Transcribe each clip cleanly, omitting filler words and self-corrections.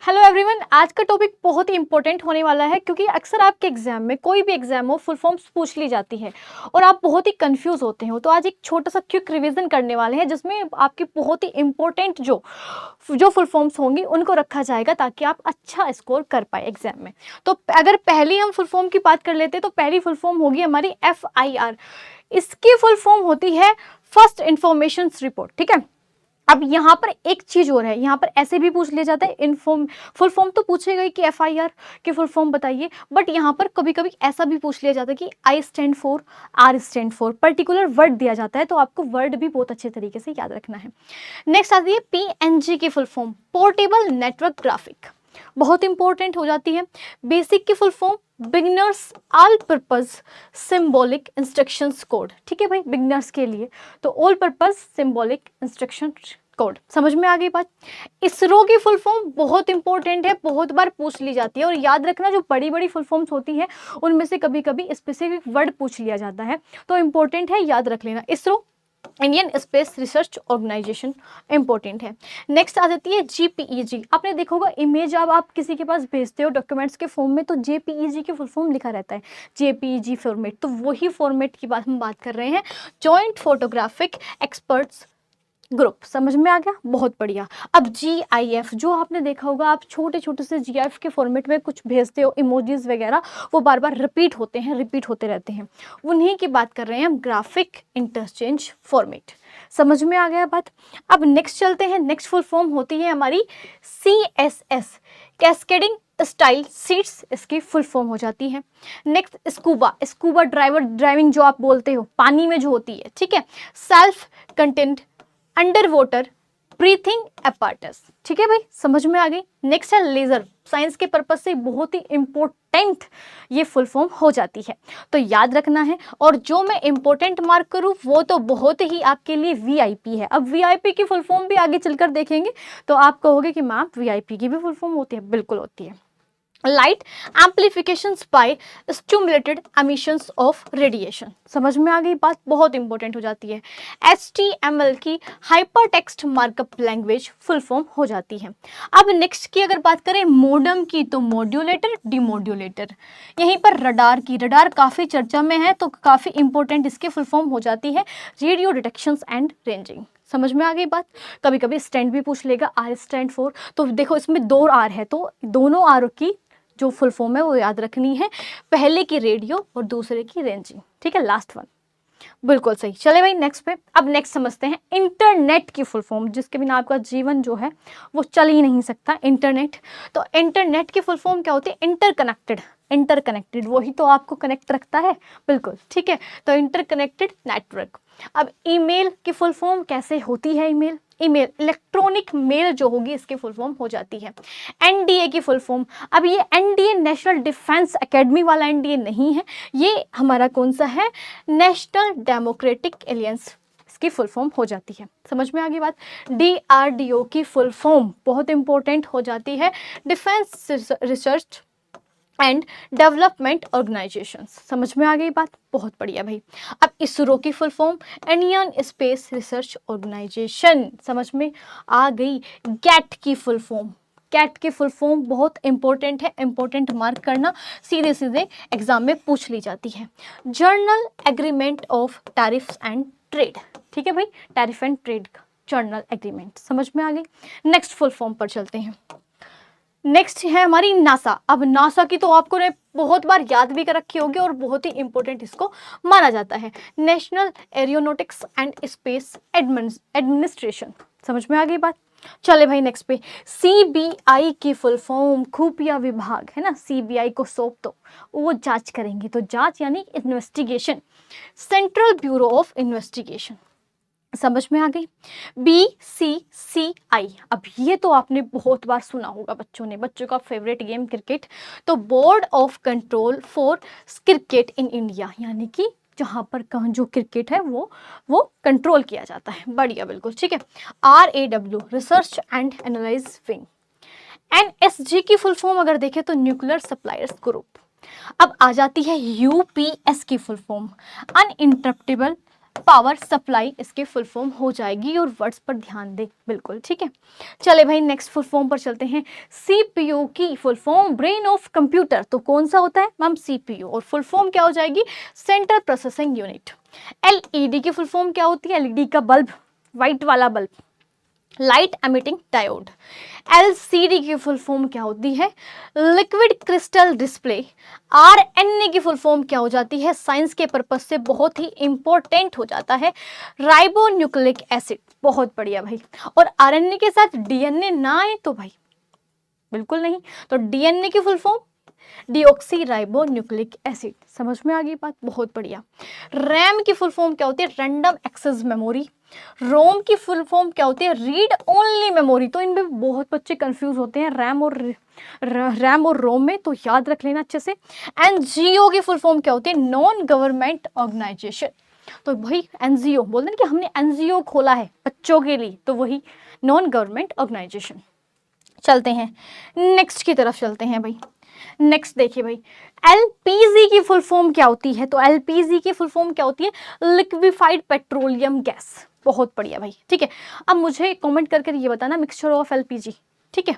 Hello everyone, आज का topic बहुत ही इंपॉर्टेंट होने वाला है क्योंकि अक्सर आपके एग्जाम में कोई भी एग्जाम हो फुल फॉर्म्स पूछ ली जाती है और आप बहुत ही कंफ्यूज होते हो। तो आज एक छोटा सा क्विक रिवीजन करने वाले हैं जिसमें आपकी बहुत ही इंपॉर्टेंट जो जो फुल फॉर्म्स होंगी उनको रखा जाएगा ताकि आप अच्छा स्कोर कर पाए एग्जाम में। तो अगर पहली हम फुल फॉर्म की बात कर लेते हैं तो पहली फुल फॉर्म होगी हमारी FIR। इसकी फुल फॉर्म होती है फर्स्ट इंफॉर्मेशन रिपोर्ट। ठीक है, अब यहाँ पर एक चीज और है, यहाँ पर ऐसे भी पूछ लिया जाता है इनफॉर्म फुल फॉर्म तो पूछेगा ही कि FIR की फुल फॉर्म बताइए, बट यहाँ पर कभी कभी ऐसा भी पूछ लिया जाता है कि I stand for, R stand for, particular word दिया जाता है तो आपको वर्ड भी बहुत अच्छे तरीके से याद रखना है। नेक्स्ट आती है PNG की full form, portable network graphic, बहुत इंपॉर्टेंट हो जाती है। बेसिक की full form beginners all purpose symbolic instructions code. ठीक है भाई, बिगिनर्स के लिए तो all purpose symbolic instruction code. समझ में आ गई बात। इसरो की फुल फॉर्म बहुत इंपॉर्टेंट है, बहुत बार पूछ ली जाती है और याद रखना जो बड़ी बड़ी फुल फॉर्म्स होती हैं उनमें से कभी कभी स्पेसिफिक वर्ड पूछ लिया जाता है, तो इंपॉर्टेंट है, याद रख लेना। ISRO Indian Space Research Organisation important है। नेक्स्ट आ जाती है JPEG। आपने देखा होगा इमेज अब आप किसी के पास भेजते हो डॉक्यूमेंट्स के फॉर्म में तो JPEG की फुल फॉर्म लिखा रहता है, JPEG फॉर्मेट। तो वही फॉर्मेट की बात हम बात कर रहे हैं, जॉइंट फोटोग्राफिक एक्सपर्ट्स ग्रुप। समझ में आ गया, बहुत बढ़िया। अब GIF जो आपने देखा होगा, आप छोटे छोटे से GIF के फॉर्मेट में कुछ भेजते हो, इमोजीज वगैरह, वो बार बार रिपीट होते हैं, रिपीट होते रहते हैं, उन्हीं की बात कर रहे हैं हम, ग्राफिक इंटरचेंज फॉर्मेट। समझ में आ गया बात। अब नेक्स्ट चलते हैं, नेक्स्ट फुल फॉर्म होती है हमारी CSS, कैस्केडिंग स्टाइल सीट्स, इसकी फुल फॉर्म हो जाती है। नेक्स्ट स्कूबा, स्कूबा ड्राइविंग जो आप बोलते हो, पानी में जो होती है। ठीक है, self content under water breathing apparatus। ठीक है भाई, समझ में आ गई। नेक्स्ट है लेजर, साइंस के पर्पज से बहुत ही इंपॉर्टेंट ये फुल फॉर्म हो जाती है, तो याद रखना है। और जो मैं इंपॉर्टेंट मार्क करूँ वो तो बहुत ही आपके लिए VIP है। अब VIP की फुल फॉर्म भी आगे चलकर देखेंगे तो आप कहोगे कि मैम VIP की भी फुल फॉर्म होती है, बिल्कुल होती है। Light amplifications by stimulated emissions of radiation. समझ में आ गई बात, बहुत इंपॉर्टेंट हो जाती है। HTML की hyper text markup language full form हो जाती है। अब नेक्स्ट की अगर बात करें मॉडेम की तो मॉड्यूलेटर, डिमॉड्यूलेटर। यहीं पर रडार की, रडार काफ़ी चर्चा में है तो काफ़ी इंपॉर्टेंट इसकी फुल फॉर्म हो जाती है रेडियो डिटेक्शंस एंड रेंजिंग। समझ में आ गई बात। कभी कभी स्टैंड भी पूछ लेगा, R स्टैंड फॉर, तो देखो इसमें 2 R है तो दोनों R की जो फुल फॉर्म है वो याद रखनी है, पहले की रेडियो और दूसरे की रेंजिंग। ठीक है, लास्ट वन, बिल्कुल सही। चले भाई नेक्स्ट पे। अब नेक्स्ट समझते हैं इंटरनेट की फुल फॉर्म, जिसके बिना आपका जीवन जो है वो चल ही नहीं सकता, इंटरनेट। तो इंटरनेट की फुल फॉर्म क्या होती है? इंटरकनेक्टेड, इंटरकनेक्टेड वही तो आपको कनेक्ट रखता है, बिल्कुल ठीक है, तो इंटरकनेक्टेड नेटवर्क। अब ईमेल की फुल फॉर्म कैसे होती है? ईमेल, ईमेल इलेक्ट्रॉनिक मेल जो होगी इसकी फुल फॉर्म हो जाती है। NDA की फुल फॉर्म, अब ये NDA नेशनल डिफेंस एकेडमी वाला NDA नहीं है, ये हमारा कौन सा है? नेशनल डेमोक्रेटिक एलियंस, इसकी फुल फॉर्म हो जाती है। समझ में आ गई बात। DRDO की फुल फॉर्म बहुत इंपॉर्टेंट हो जाती है, defence research and development organisations. समझ में आ गई बात, बहुत बढ़िया भाई। अब इसरो की full form Indian Space Research Organisation, समझ में आ गई। गैट की फुल फॉर्म, कैट की फुल फॉर्म बहुत इंपॉर्टेंट है, इंपॉर्टेंट मार्क करना, सीधे सीधे एग्जाम में पूछ ली जाती है। General Agreement of Tariffs and Trade. ठीक है भाई, टैरिफ एंड ट्रेड का जर्नल एग्रीमेंट। समझ में आ गई। नेक्स्ट फुल फॉर्म पर चलते हैं। नेक्स्ट है हमारी नासा। अब नासा की तो आपको ने बहुत बार याद भी कर रखी होगी और बहुत ही इंपॉर्टेंट इसको माना जाता है, national aeronautics and space administration. समझ में आ गई बात। चले भाई नेक्स्ट पे, CBI की फुल फॉर्म खुफिया विभाग है ना, CBI को सौंप दो, वो जांच करेंगे, तो जांच यानी investigation, central bureau of investigation. समझ में आ गई। BCCI, अब ये तो आपने बहुत बार सुना होगा बच्चों ने, बच्चों का फेवरेट गेम क्रिकेट, तो board of control for cricket in India, यानी कि जहाँ पर कहाँ जो क्रिकेट है वो कंट्रोल किया जाता है। बढ़िया, बिल्कुल ठीक है। RAW research and analyse wing. NSG की फुल फॉर्म अगर देखें तो न्यूक्लियर सप्लायर्स ग्रुप। अब आ जाती है UPS की full form, uninterruptible power supply इसकी फुल फॉर्म हो जाएगी, और वर्ड्स पर ध्यान दें बिल्कुल, ठीक है। चले भाई नेक्स्ट फुल फॉर्म पर चलते हैं। सीपीयू की full form brain of computer, तो कौन सा होता है मैम सीपीयू, और फुल फॉर्म क्या हो जाएगी सेंट्रल प्रोसेसिंग यूनिट। एलईडी की फुल फॉर्म क्या होती है, एलईडी का बल्ब, व्हाइट वाला bulb, light emitting diode. LCD की फुल फॉर्म क्या होती है, लिक्विड क्रिस्टल डिस्प्ले। आरएनए की फुल फॉर्म क्या हो जाती है, साइंस के पर्पज से बहुत ही इंपॉर्टेंट हो जाता है, राइबोन्यूक्लिक एसिड। बहुत बढ़िया भाई, और आरएनए के साथ डीएनए ना आए तो भाई बिल्कुल नहीं, तो डीएनए की full form deoxy ribonucleic acid. समझ में आ गई बात, बहुत बढ़िया। रैम की फुल फॉर्म क्या होती है, रैंडम एक्सेस मेमोरी। रोम की फुल फॉर्म क्या होती है, रीड ओनली मेमोरी। तो इनमें बहुत बच्चे कंफ्यूज होते हैं रैम और रोम में, तो याद रख लेना अच्छे से। एनजीओ की फुल फॉर्म क्या होती है, नॉन गवर्नमेंट ऑर्गेनाइजेशन। तो भाई एनजीओ बोलते हैं कि हमने एनजीओ खोला है बच्चों के लिए, तो वही नॉन गवर्नमेंट ऑर्गेनाइजेशन। चलते हैं नेक्स्ट की तरफ चलते हैं भाई। नेक्स्ट देखिए भाई, एलपीजी की फुल फॉर्म क्या होती है, तो एलपीजी की फुल फॉर्म क्या होती है, लिक्विफाइड पेट्रोलियम गैस। बहुत बढ़िया भाई, ठीक है। अब मुझे कमेंट करके ये बताना मिक्सचर ऑफ एलपीजी, ठीक है।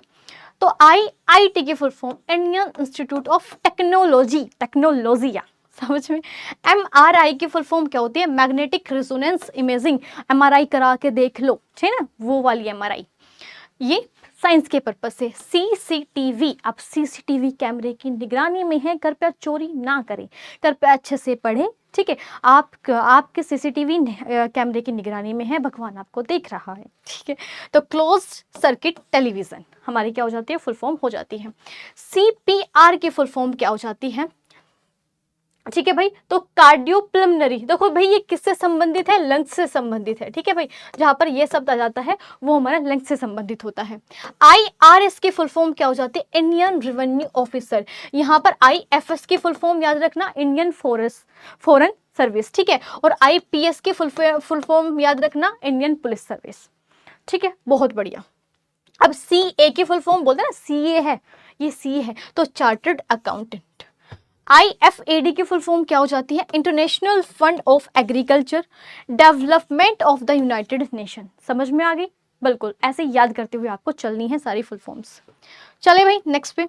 तो आईआईटी की full form Indian Institute of technology, समझ में। एमआरआई की फुल फॉर्म क्या होती है, मैग्नेटिक रेजोनेंस इमेजिंग। एमआरआई करा के देख लो, है ना, वो वाली एमआरआई, ये साइंस के पर्पज से। सीसीटीवी, आप सीसीटीवी कैमरे की निगरानी में है, कृपया चोरी ना करें, कृपया अच्छे से पढ़ें, ठीक है। आपके सीसीटीवी कैमरे की निगरानी में है, भगवान आपको देख रहा है, ठीक है। तो क्लोज सर्किट टेलीविजन हमारी क्या हो जाती है, फुल फॉर्म हो जाती है। सीपीआर की फुल फॉर्म क्या हो जाती है, ठीक है भाई। तो कार्डियोपल्मनरी, देखो भाई ये किससे संबंधित है, लंग्स से संबंधित है, ठीक है भाई। जहां पर ये शब्द आ जाता है वो हमारा लंग्स से संबंधित होता है। आईआरएस की फुल फॉर्म क्या हो जाती है, इंडियन रेवेन्यू ऑफिसर। यहाँ पर आईएफएस की फुल फॉर्म याद रखना, इंडियन फॉरेन सर्विस, ठीक है। और आईपीएस की फुल फॉर्म याद रखना, इंडियन पुलिस सर्विस, ठीक है। बहुत बढ़िया। अब सीए की फुल फॉर्म बोलते हैं ना, सीए है, ये सी है, तो चार्टर्ड अकाउंटेंट। IFAD की फुल फॉर्म क्या हो जाती है, international fund of agriculture development of the United nation. समझ में आ गई, बिल्कुल ऐसे याद करते हुए आपको चलनी है सारी फुल फॉर्म्स। चले भाई नेक्स्ट पे।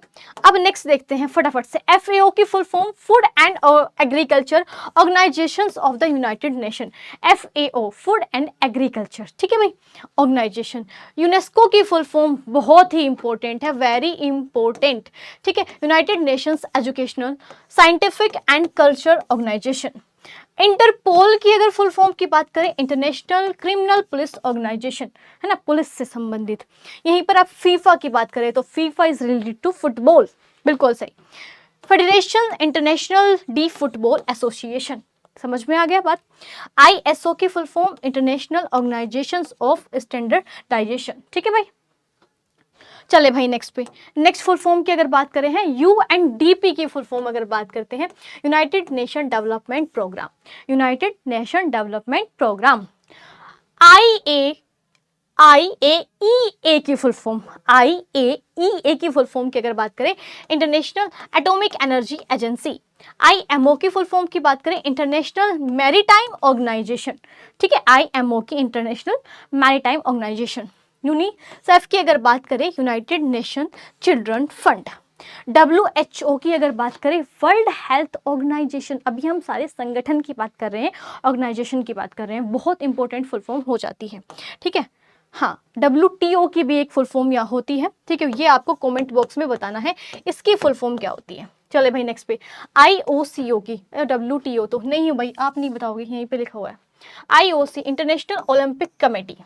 अब नेक्स्ट देखते हैं फटाफट से। FAO की full form Food and Agriculture Organisations of the United Nation. FAO Food and Agriculture, ठीक है भाई, ऑर्गेनाइजेशन। यूनेस्को की फुल फॉर्म बहुत ही इंपॉर्टेंट है, वेरी इंपॉर्टेंट, ठीक है, United Nations Educational Scientific and Culture Organisation. Interpol की अगर फुल फॉर्म की बात करें, इंटरनेशनल क्रिमिनल पुलिस ऑर्गेनाइजेशन, है ना, पुलिस से संबंधित। यहीं पर आप फीफा की बात करें तो FIFA is related to football, बिल्कुल सही। Federation International de Football Association, समझ में आ गया बात। ISO की full form International Organisation of Standardisation, ठीक है भाई। चले भाई नेक्स्ट पे। नेक्स्ट फुल फॉर्म की अगर बात करें हैं, UNDP की फुल फॉर्म अगर बात करते हैं, United Nation Development Programme, United Nation Development Programme. IAEA की फुल फॉर्म, IAEA की फुल फॉर्म की अगर बात करें, International Atomic Energy Agency. IMO की फुल फॉर्म की बात करें, इंटरनेशनल मैरीटाइम ऑर्गेनाइजेशन, ठीक है, IMO की इंटरनेशनल मैरीटाइम ऑर्गेनाइजेशन। यूनिसेफ की अगर बात करें, United nation children fund. WHO की अगर बात करें, वर्ल्ड हेल्थ ऑर्गेनाइजेशन। अभी हम सारे संगठन की बात कर रहे हैं, ऑर्गेनाइजेशन की बात कर रहे हैं, बहुत इंपॉर्टेंट फुल फॉर्म हो जाती है, ठीक है। हाँ, WTO की भी एक फुल फॉर्म या होती है, ठीक है, ये आपको कमेंट बॉक्स में बताना है इसकी फुल फॉर्म क्या होती है। चले भाई नेक्स्ट पे। IOCO की, WTO तो नहीं हो भाई, आप नहीं बताओगे, यहीं पे लिखा हुआ है। IOC इंटरनेशनल ओलंपिक कमेटी,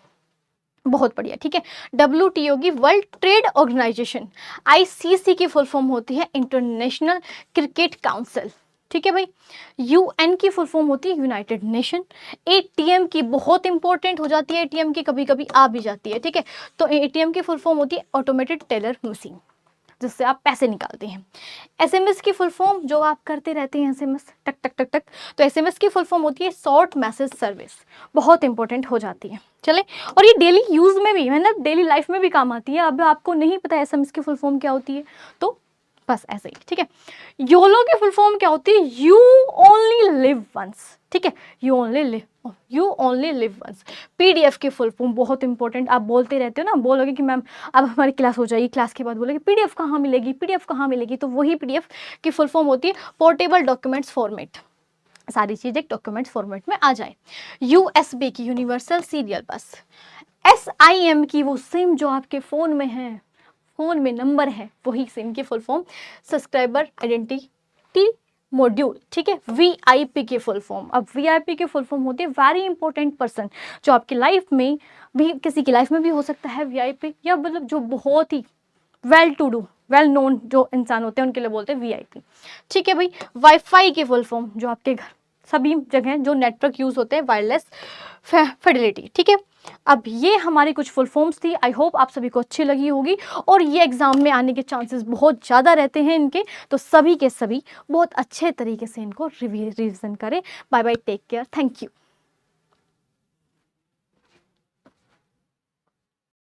बहुत बढ़िया, ठीक है। WTO की वर्ल्ड ट्रेड ऑर्गेनाइजेशन। ICC की फुल फॉर्म होती है इंटरनेशनल क्रिकेट काउंसिल, ठीक है भाई। UN की फुल फॉर्म होती है यूनाइटेड नेशन। ATM की बहुत इंपॉर्टेंट हो जाती है, ATM की कभी कभी आ भी जाती है, ठीक है। तो ATM की फुल फॉर्म होती है ऑटोमेटेड टेलर मशीन, जिससे आप पैसे निकालते हैं। SMS की फुल फॉर्म, जो आप करते रहते हैं SMS टक टक टक टक, तो SMS की फुल फॉर्म होती है शॉर्ट मैसेज सर्विस, बहुत इंपॉर्टेंट हो जाती है। चले, और ये डेली यूज में भी है ना, डेली लाइफ में भी काम आती है। अब आपको नहीं पता SMS की फुल फॉर्म क्या होती है, तो बस ऐसे ही, ठीक है। योलो की फुल फॉर्म क्या होती है? यू ओनली लिव वंस, ठीक है, you only live once. PDF की फुल फॉर्म बहुत इंपॉर्टेंट, आप बोलते रहते हो ना, बोलोगे कि मैम अब हमारी क्लास हो जाएगी, क्लास के बाद बोलोगे पीडीएफ कहाँ मिलेगी, पीडीएफ कहाँ मिलेगी, तो वही पीडीएफ की फुल फॉर्म होती है पोर्टेबल डॉक्यूमेंट्स फॉर्मेट। सारी चीज़ें डॉक्यूमेंट्स फॉर्मेट में आ जाए। यूएसबी की यूनिवर्सल सीरियल बस। एसआईएम की वो सिम जो आपके फ़ोन में है, फ़ोन में नंबर है, वही सिम की full form subscriber identity module, ठीक है। वीआईपी की फुल फॉर्म, अब वीआईपी की फुल फॉर्म होती है वेरी इंपॉर्टेंट पर्सन, जो आपकी लाइफ में भी, किसी की लाइफ में भी हो सकता है वीआईपी, या मतलब जो बहुत ही well to do, well known जो इंसान होते हैं उनके लिए बोलते हैं वीआईपी, ठीक है भाई। वाईफाई की फुल फॉर्म, जो आपके घर सभी जगह जो नेटवर्क यूज़ होते हैं, वायरलेस फिडेलिटी, ठीक है। अब ये हमारी कुछ फुल फॉर्म्स थी, आई होप आप सभी को अच्छी लगी होगी, और ये एग्जाम में आने के चांसेस बहुत ज़्यादा रहते हैं इनके, तो सभी के सभी बहुत अच्छे तरीके से इनको रिवीजन करें। Bye bye, take care, thank you.